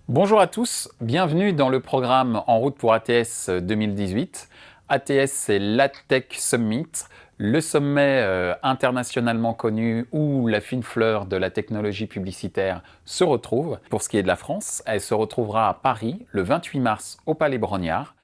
Bonjour à tous, bienvenue dans le programme En route pour ATS 2018. ATS, c'est l'ATech Summit, le sommet internationalement connu où la fine fleur de la technologie publicitaire se retrouve. Pour ce qui est de la France, elle se retrouvera à Paris le 28 mars au Palais Brongniart.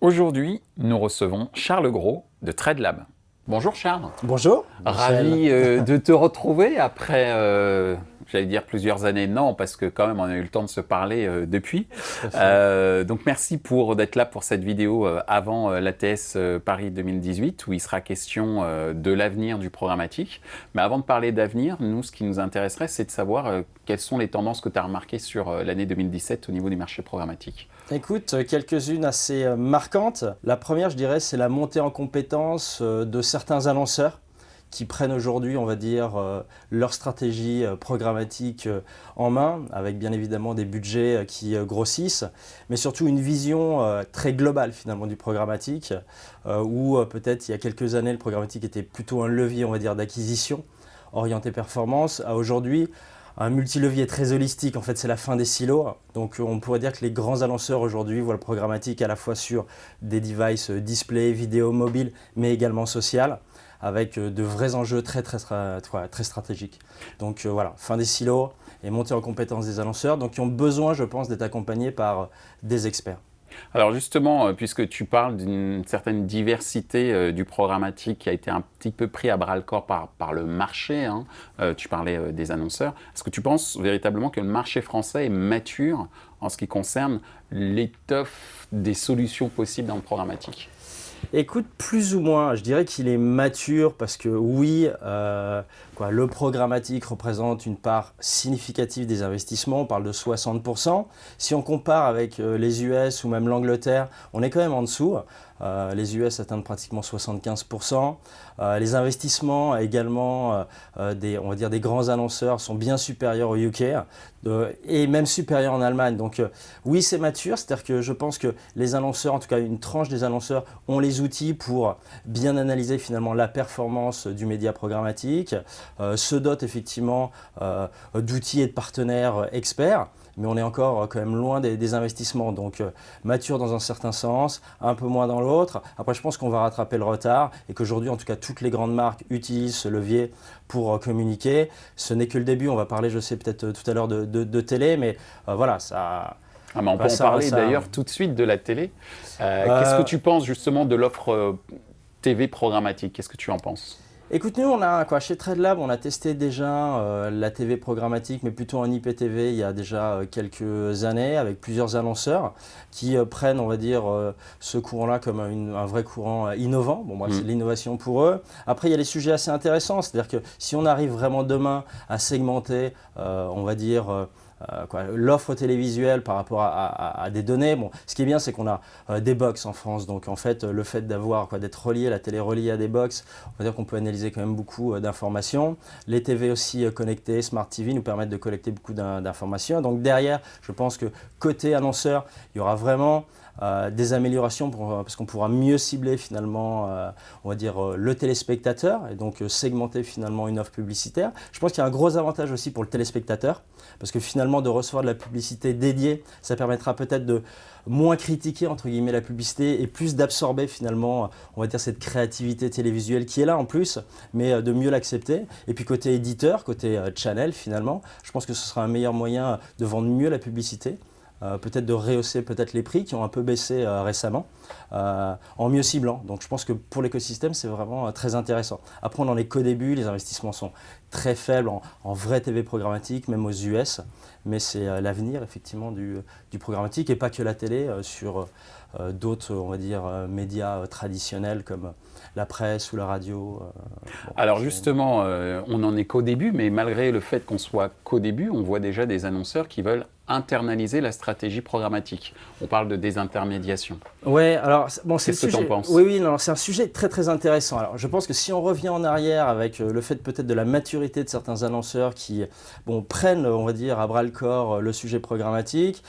Aujourd'hui, nous recevons Charles Gros de TradeLab. Bonjour Charles. Bonjour. Ravi de te retrouver après, j'allais dire plusieurs années, non, parce que quand même on a eu le temps de se parler depuis. Donc merci d'être là pour cette vidéo avant l'ATS Paris 2018, où il sera question de l'avenir du programmatique. Mais avant de parler d'avenir, nous, ce qui nous intéresserait, c'est de savoir quelles sont les tendances que tu as remarquées sur l'année 2017 au niveau du marché programmatique. Écoute, quelques-unes assez marquantes. La première, je dirais, c'est la montée en compétence de certains annonceurs qui prennent aujourd'hui, on va dire, leur stratégie programmatique en main, avec bien évidemment des budgets qui grossissent, mais surtout une vision très globale finalement du programmatique, où peut-être il y a quelques années, le programmatique était plutôt un levier, on va dire, d'acquisition orienté performance. À aujourd'hui, un multilevier très holistique, en fait, c'est la fin des silos. Donc, on pourrait dire que les grands annonceurs aujourd'hui voient le programmatique à la fois sur des devices display, vidéo, mobile, mais également social, avec de vrais enjeux très stratégiques. Donc voilà, fin des silos et montée en compétence des annonceurs, donc qui ont besoin, je pense, d'être accompagnés par des experts. Alors justement, puisque tu parles d'une certaine diversité du programmatique qui a été un petit peu pris à bras-le-corps par le marché, hein, tu parlais des annonceurs, est-ce que tu penses véritablement que le marché français est mature en ce qui concerne l'étoffe des solutions possibles dans le programmatique ? Écoute, plus ou moins, je dirais qu'il est mature parce que oui, le programmatique représente une part significative des investissements, on parle de 60%. Si on compare avec les US ou même l'Angleterre, on est quand même en dessous. Les US atteignent pratiquement 75%. Les investissements également on va dire des grands annonceurs sont bien supérieurs au UK et même supérieurs en Allemagne. Donc oui, c'est mature, c'est-à-dire que je pense que les annonceurs, en tout cas une tranche des annonceurs, ont les outils pour bien analyser finalement la performance du média programmatique, se dotent effectivement d'outils et de partenaires experts. Mais on est encore quand même loin des investissements, donc mature dans un certain sens, un peu moins dans l'autre. Après, je pense qu'on va rattraper le retard et qu'aujourd'hui, en tout cas, toutes les grandes marques utilisent ce levier pour communiquer. Ce n'est que le début, on va parler, je sais, peut-être tout à l'heure de télé, mais voilà, ça... Ah, mais on peut en parler d'ailleurs tout de suite de la télé. Qu'est-ce que tu penses justement de l'offre TV programmatique ? Qu'est-ce que tu en penses ? Écoute, nous, chez TradeLab, on a testé déjà la TV programmatique, mais plutôt en IPTV il y a déjà quelques années, avec plusieurs annonceurs qui prennent, on va dire, ce courant-là comme un vrai courant innovant. Bon, bref, c'est de l'innovation pour eux. Après, il y a des sujets assez intéressants, c'est-à-dire que si on arrive vraiment demain à segmenter, on va dire, l'offre télévisuelle par rapport à des données. Bon, ce qui est bien, c'est qu'on a des box en France. Donc en fait, le fait d'être relié, la télé reliée à des box, on va dire qu'on peut analyser quand même beaucoup d'informations. Les TV aussi connectées, Smart TV, nous permettent de collecter beaucoup d'informations. Donc derrière, je pense que côté annonceur, il y aura vraiment des améliorations parce qu'on pourra mieux cibler finalement, on va dire, le téléspectateur et donc segmenter finalement une offre publicitaire. Je pense qu'il y a un gros avantage aussi pour le téléspectateur parce que finalement de recevoir de la publicité dédiée, ça permettra peut-être de moins critiquer entre guillemets la publicité et plus d'absorber finalement, on va dire, cette créativité télévisuelle qui est là en plus, mais de mieux l'accepter. Et puis côté éditeur, côté channel finalement, je pense que ce sera un meilleur moyen de vendre mieux la publicité. Peut-être de rehausser peut-être les prix qui ont un peu baissé récemment, en mieux ciblant. Donc je pense que pour l'écosystème, c'est vraiment très intéressant. Après, on n'en est qu'au début, les investissements sont très faibles en vraie TV programmatique, même aux US, mais c'est l'avenir effectivement du programmatique et pas que la télé, sur d'autres, on va dire, médias traditionnels comme la presse ou la radio. Alors justement, on n'en est qu'au début, mais malgré le fait qu'on soit qu'au début, on voit déjà des annonceurs qui veulent internaliser la stratégie programmatique. On parle de désintermédiation. Ouais, alors bon, c'est Qu'est-ce que tu en penses ? Oui, non, c'est un sujet très intéressant. Alors, je pense que si on revient en arrière avec le fait peut-être de la maturité de certains annonceurs qui prennent, on va dire, à bras le corps le sujet programmatique,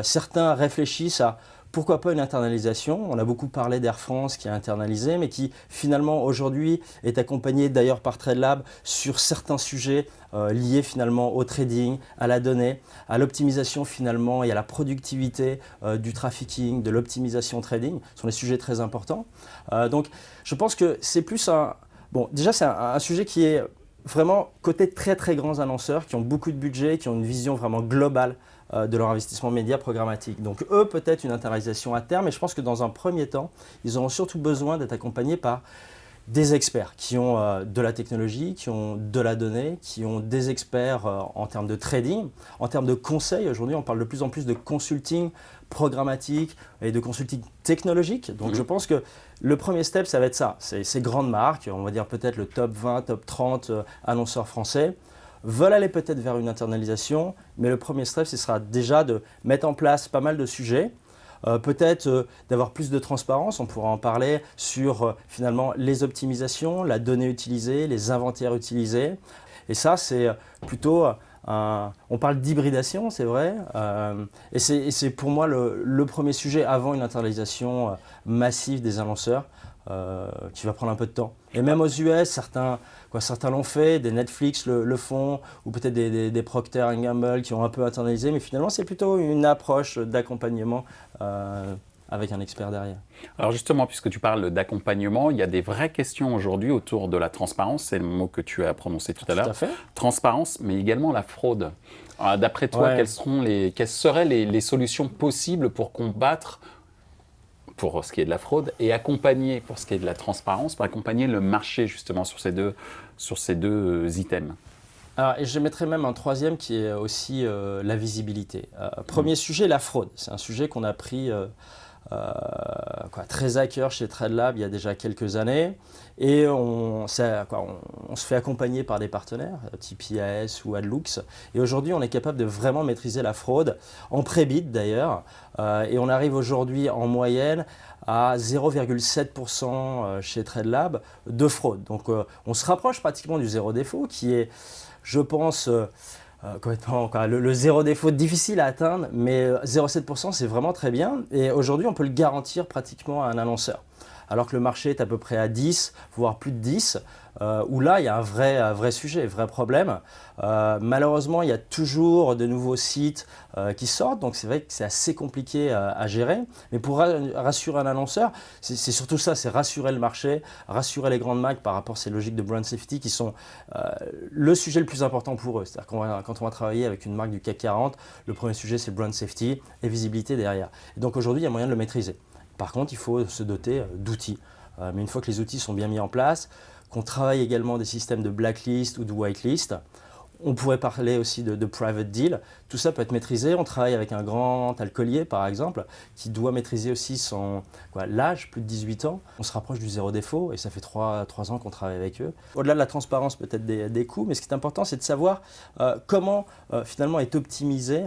certains réfléchissent à Pourquoi pas une internalisation? On a beaucoup parlé d'Air France qui a internalisé, mais qui finalement aujourd'hui est accompagné d'ailleurs par TradeLab sur certains sujets liés finalement au trading, à la donnée, à l'optimisation finalement et à la productivité du trafficking, de l'optimisation trading. Ce sont des sujets très importants. Donc je pense que c'est plus un... Bon, déjà c'est un sujet qui est vraiment côté très très grands annonceurs qui ont beaucoup de budget, qui ont une vision vraiment globale de leur investissement média programmatique. Donc eux, peut-être une internalisation à terme, mais je pense que dans un premier temps, ils auront surtout besoin d'être accompagnés par des experts qui ont de la technologie, qui ont de la donnée, qui ont des experts en termes de trading, en termes de conseils. Aujourd'hui, on parle de plus en plus de consulting programmatique et de consulting technologique. Donc je pense que le premier step, ça va être ça. Ces grandes marques, on va dire peut-être le top 20, top 30 annonceurs français, veulent aller peut-être vers une internalisation, mais le premier step, ce sera déjà de mettre en place pas mal de sujets, peut-être d'avoir plus de transparence, on pourra en parler sur finalement les optimisations, la donnée utilisée, les inventaires utilisés. Et ça, c'est plutôt, on parle d'hybridation, c'est vrai, et c'est pour moi le premier sujet avant une internalisation massive des annonceurs. Qui va prendre un peu de temps. Et même aux US, certains l'ont fait, des Netflix le font, ou peut-être des Procter & Gamble qui ont un peu internalisé, mais finalement c'est plutôt une approche d'accompagnement avec un expert derrière. Alors justement, puisque tu parles d'accompagnement, il y a des vraies questions aujourd'hui autour de la transparence, c'est le mot que tu as prononcé tout à l'heure. Tout à fait. Transparence, mais également la fraude. D'après toi, quelles seraient les solutions possibles pour combattre pour ce qui est de la fraude, et accompagner, pour ce qui est de la transparence, pour accompagner le marché justement sur ces deux items? Alors, et je mettrais même un troisième qui est aussi la visibilité. Premier sujet, la fraude. C'est un sujet qu'on a pris très à cœur chez TradeLab il y a déjà quelques années. Et on se fait accompagner par des partenaires, type IAS ou Adlux. Et aujourd'hui, on est capable de vraiment maîtriser la fraude, en pré-bid d'ailleurs. Et on arrive aujourd'hui en moyenne à 0,7% chez TradeLab de fraude. Donc on se rapproche pratiquement du zéro défaut qui est, je pense, complètement, le zéro défaut difficile à atteindre, mais 0,7% c'est vraiment très bien. Et aujourd'hui, on peut le garantir pratiquement à un annonceur. Alors que le marché est à peu près à 10, voire plus de 10, où là, il y a un vrai sujet, un vrai problème. Malheureusement, il y a toujours de nouveaux sites qui sortent, donc c'est vrai que c'est assez compliqué à gérer. Mais pour rassurer un annonceur, c'est surtout ça, c'est rassurer le marché, rassurer les grandes marques par rapport à ces logiques de brand safety qui sont le sujet le plus important pour eux. C'est-à-dire quand on va travailler avec une marque du CAC 40, le premier sujet, c'est brand safety et visibilité derrière. Et donc aujourd'hui, il y a moyen de le maîtriser. Par contre, il faut se doter d'outils. Mais une fois que les outils sont bien mis en place, qu'on travaille également des systèmes de blacklist ou de whitelist, on pourrait parler aussi de private deal. Tout ça peut être maîtrisé. On travaille avec un grand alcoolier, par exemple, qui doit maîtriser aussi l'âge, plus de 18 ans. On se rapproche du zéro défaut et ça fait 3 ans qu'on travaille avec eux. Au-delà de la transparence, peut-être des coûts, mais ce qui est important, c'est de savoir comment finalement est optimisée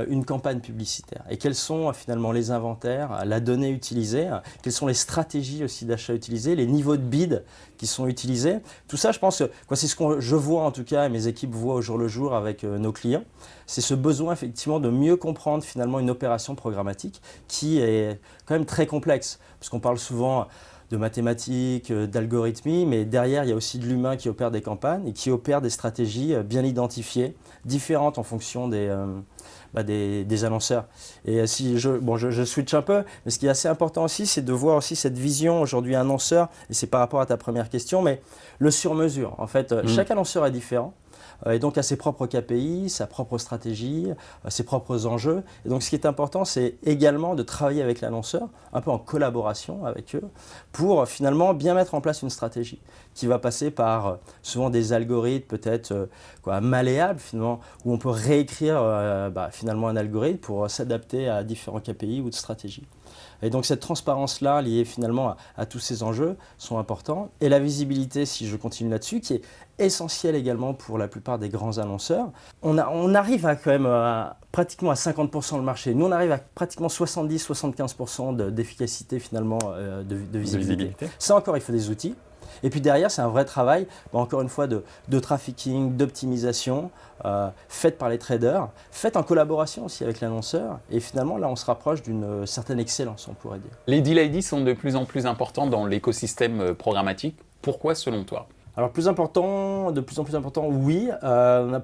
une campagne publicitaire et quels sont finalement les inventaires, la donnée utilisée, quelles sont les stratégies aussi d'achat utilisées, les niveaux de bid qui sont utilisés. Tout ça, je pense, c'est ce que je vois en tout cas et mes équipes voient au jour le jour avec nos clients. C'est ce besoin effectivement de mieux comprendre finalement une opération programmatique qui est quand même très complexe. Parce qu'on parle souvent de mathématiques, d'algorithmie, mais derrière il y a aussi de l'humain qui opère des campagnes et qui opère des stratégies bien identifiées, différentes en fonction des annonceurs. Et si je switch un peu, mais ce qui est assez important aussi, c'est de voir aussi cette vision aujourd'hui annonceur, et c'est par rapport à ta première question, mais le sur-mesure. En fait, chaque annonceur est différent. Et donc a ses propres KPI, sa propre stratégie, ses propres enjeux. Et donc ce qui est important, c'est également de travailler avec l'annonceur, un peu en collaboration avec eux, pour finalement bien mettre en place une stratégie qui va passer par souvent des algorithmes peut-être malléables finalement, où on peut réécrire finalement un algorithme pour s'adapter à différents KPI ou de stratégies. Et donc cette transparence-là, liée finalement à tous ces enjeux, sont importants. Et la visibilité, si je continue là-dessus, qui est essentielle également pour la plupart des grands annonceurs. On arrive à quand même pratiquement à 50% le marché. Nous, on arrive à pratiquement 70-75% d'efficacité finalement de visibilité. Ça encore, il faut des outils. Et puis derrière, c'est un vrai travail, encore une fois, de trafficking, d'optimisation, fait par les traders, fait en collaboration aussi avec l'annonceur. Et finalement, là, on se rapproche d'une certaine excellence, on pourrait dire. Les deal ID sont de plus en plus importants dans l'écosystème programmatique. Pourquoi selon toi? Alors, de plus en plus important, oui.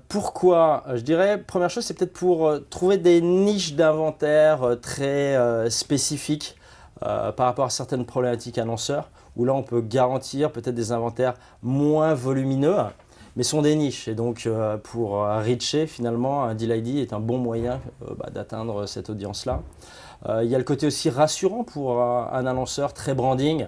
Pourquoi? Je dirais, première chose, c'est peut-être pour trouver des niches d'inventaire très spécifiques par rapport à certaines problématiques annonceurs, où là, on peut garantir peut-être des inventaires moins volumineux, mais sont des niches. Et donc, pour reacher, finalement, un deal ID est un bon moyen d'atteindre cette audience-là. Il y a le côté aussi rassurant pour un annonceur très branding.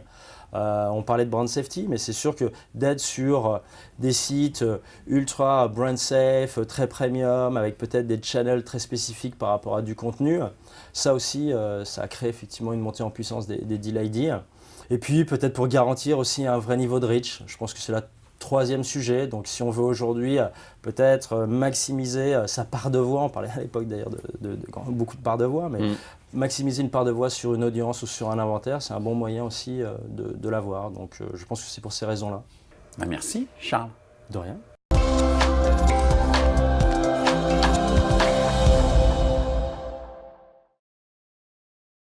On parlait de brand safety, mais c'est sûr que d'être sur des sites ultra brand safe, très premium, avec peut-être des channels très spécifiques par rapport à du contenu, ça aussi, ça crée effectivement une montée en puissance des deal ID. Et puis peut-être pour garantir aussi un vrai niveau de reach, je pense que c'est la troisième sujet. Donc si on veut aujourd'hui peut-être maximiser sa part de voix, on parlait à l'époque d'ailleurs de beaucoup de parts de voix, mais maximiser une part de voix sur une audience ou sur un inventaire, c'est un bon moyen aussi de l'avoir. Donc je pense que c'est pour ces raisons-là. Merci Charles. De rien.